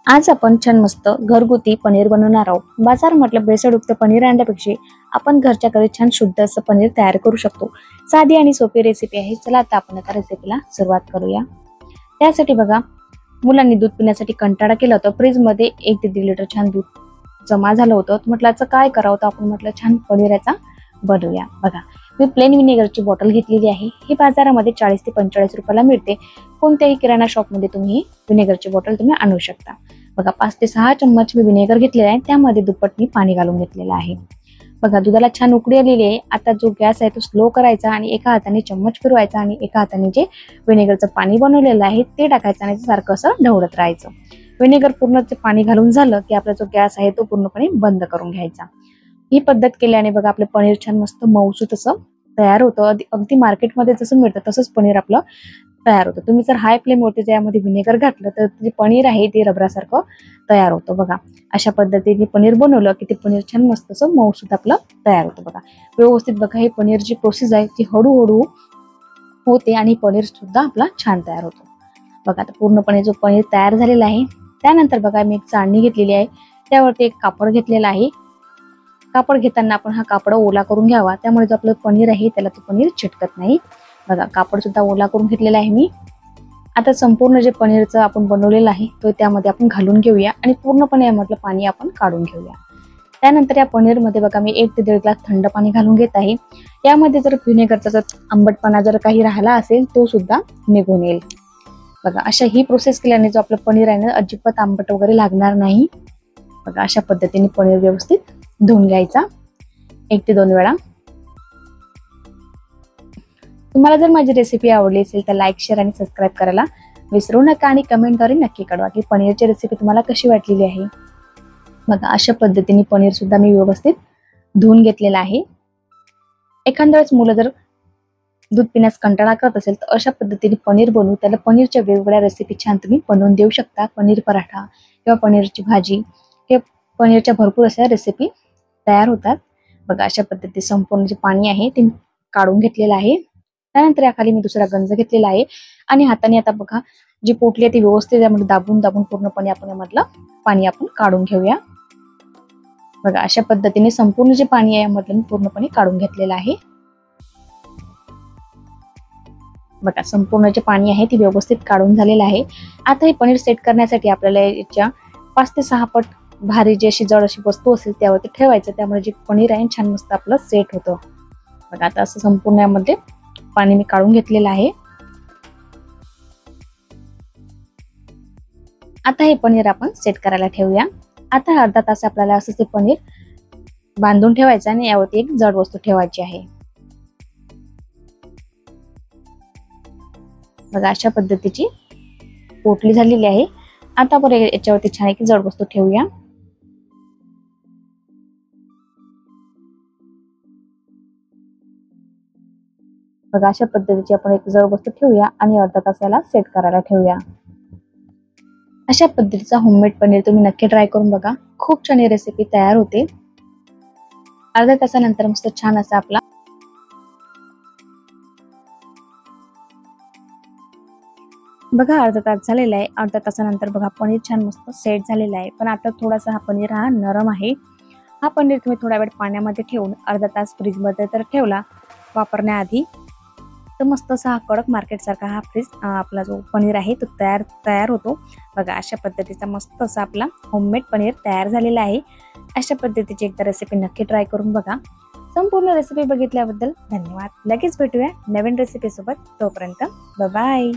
आज आपण छान मस्त घरगुती पनीर बनवणार आहोत। बाजार म्हटलं भेसळयुक्त पनीर आणण्यापेक्षा आपण घरच्या घरी छान शुद्ध असं पनीर तयार करू शकतो। साधी आणि सोपी रेसिपी आहे। चला आता आपण आता रेसिपीला सुरुवात करूया। त्यासाठी बघा, मुलांनी दूध पिण्यासाठी कंटाळा केला होता। फ्रीज मध्ये 1 ते 1.5 लिटर छान दूध जमा झालं होतं। म्हटलं आता काय करावं, तर आपण म्हटलं छान पनीराचा बनवूया। बघा, मी प्लेन विनेगरची बॉटल घेतलेली आहे। ही बाजारामध्ये 40 ते 45 रुपयाला मिळते। कोणत्याही किराणा शॉप मध्ये तुम्ही विनेगरची बॉटल तुम्ही आणू शकता। बघा, 5 ते 6 चम्मच मी विनेगर घेतलेला आहे। त्यामध्ये दुप्पट मी पाणी घालून घेतलेलं आहे। बघा, दुधाला छान उकळी आलेली आहे। आता जो गॅस आहे तो स्लो करायचा आणि एका हाताने चम्मच फिरवायचा आणि एका हाताने जे विनेगरचं पाणी बनवलेलं आहे ते टाकायचं आणि सारखं असं ढवळत राहायचं। विनेगर पूर्ण ते पाणी घालून झालं की आपला जो गॅस आहे तो पूर्णपणे बंद करून घ्यायचा। ही पद्धत केल्याने बघा आपले पनीर छान मस्त मऊसूत असं तयार होतं। अगदी मार्केटमध्ये जसं मिळतं तसंच पनीर आपलं तयार होतं। तुम्ही जर हाय फ्लेम वरती त्यामध्ये विनेगर घातलं तर जे पनीर आहे ते रबरासारखं तयार होतं। बघा, अशा पद्धतीने पनीर बनवलं की ते पनीर छान मस्त असं मऊसूत आपलं तयार होतं। बघा, व्यवस्थित बघा, ही पनीरची प्रोसेस आहे ती हळूहळू होते आणि पनीर सुद्धा आपला छान तयार होतो। बघा, आता पूर्णपणे जो पनीर तयार झालेला आहे त्यानंतर बघा मी एक चाळणी घेतलेली आहे। त्यावरती एक कापड घेतलेला आहे। कापड घेताना आपण हा कापड ओला करून घ्यावा, त्यामुळे जो आपलं पनीर आहे त्याला तो पनीर चिटकत नाही। बघा, कापड सुद्धा ओला करून घेतलेला आहे मी। आता संपूर्ण जे पनीरचं आपण बनवलेलं आहे तो त्यामध्ये आपण घालून घेऊया आणि पूर्णपणे यामधलं पाणी आपण काढून घेऊया। त्यानंतर या पनीर मध्ये बघा मी 1 ते 1.5 ग्लास थंड पाणी घालून घेत आहे। यामध्ये जर विनेगरचा जर आंबटपणा जर काही राहिला असेल तो सुद्धा निघून येईल। बघा, अशा ही प्रोसेस केल्याने जो आपलं पनीर आहे ना अजिबात आंबट वगैरे लागणार नाही। बघा, अशा पद्धतीने पनीर व्यवस्थित धुवून घ्यायचा 1 ते 2 वेळा। तुम्हाला जर माझी रेसिपी आवडली असेल तर लाईक, शेअर आणि सबस्क्राईब करायला विसरू नका आणि कमेंटद्वारे नक्की कळवा की पनीरची रेसिपी तुम्हाला कशी वाटलेली आहे। बघा, अशा पद्धतीने पनीर सुद्धा मी व्यवस्थित धुवून घेतलेला आहे। एखाद्या वेळेस मुलं जर दूध पिण्यास कंटाळा करत असेल तर अशा पद्धतीने पनीर बनवून त्याला पनीरच्या वेगवेगळ्या रेसिपी छान तुम्ही बनवून देऊ शकता। पनीर पराठा किंवा पनीरची भाजी किंवा पनीरच्या भरपूर अशा रेसिपी तयार होतात। बघा, अशा पद्धतीने संपूर्ण जे पाणी आहे ते काढून घेतलेलं आहे। त्यानंतर याखाली मी दुसरा गंज घेतलेला आहे आणि हाताने आता बघा जी पोटली आहे ती व्यवस्थित यामध्ये दाबून दाबून पूर्णपणे आपण यामधलं पाणी आपण काढून घेऊया। बघा, अशा पद्धतीने संपूर्ण जे पाणी आहे यामधलं मी पूर्णपणे काढून घेतलेलं आहे। बघा, संपूर्ण जे पाणी आहे ते व्यवस्थित काढून झालेलं आहे। आता हे पनीर सेट करण्यासाठी आपल्याला याच्या 5 ते 6 पट भारी जी अशी जड अशी वस्तू असेल त्यावरती ठेवायचं, त्यामुळे जे पनीर आहे छान मस्त आपलं सेट होतं। बघा, आता असं संपूर्ण यामध्ये पाणी मी काढून घेतलेलं आहे। आता हे पनीर आपण सेट करायला ठेवूया। आता अर्धा तास आपल्याला असं ते पनीर बांधून ठेवायचं आणि यावरती एक जड वस्तू ठेवायची आहे। बघा, अशा पद्धतीची पोटली झालेली आहे। आता बरं याच्यावरती छान एक जड वस्तू ठेवूया। बघा, अशा पद्धतीची आपण एक जड वस्तू ठेवूया आणि अर्धा तासाला सेट करायला ठेवूया। अशा पद्धतीचा होममेड पनीर तुम्ही नक्की ट्राय करून बघा, खूप छान ही रेसिपी तयार होते। अर्ध्या तासानंतर मस्त छान असा आपला बघा अर्धा तास झालेला आहे। अर्ध्या तासानंतर बघा पनीर छान मस्त सेट झालेला आहे। पण आता थोडासा हा पनीर हा नरम आहे। हा पनीर तुम्ही थोडा वेळ पाण्यामध्ये ठेवून अर्धा तास फ्रीज मध्ये तर ठेवला वापरण्याआधी तर मस्त असा हा कडक मार्केट सारखा हा फ्रीज आपला जो पनीर आहे तो तयार होतो। बघा, अशा पद्धतीचा मस्त असा आपला होममेड पनीर तयार झालेला आहे। अशा पद्धतीची एकदा रेसिपी नक्की ट्राय करून बघा। संपूर्ण रेसिपी बघितल्याबद्दल धन्यवाद। लगेच भेटूया नवीन रेसिपी सोबत, तोपर्यंत बाय बाय।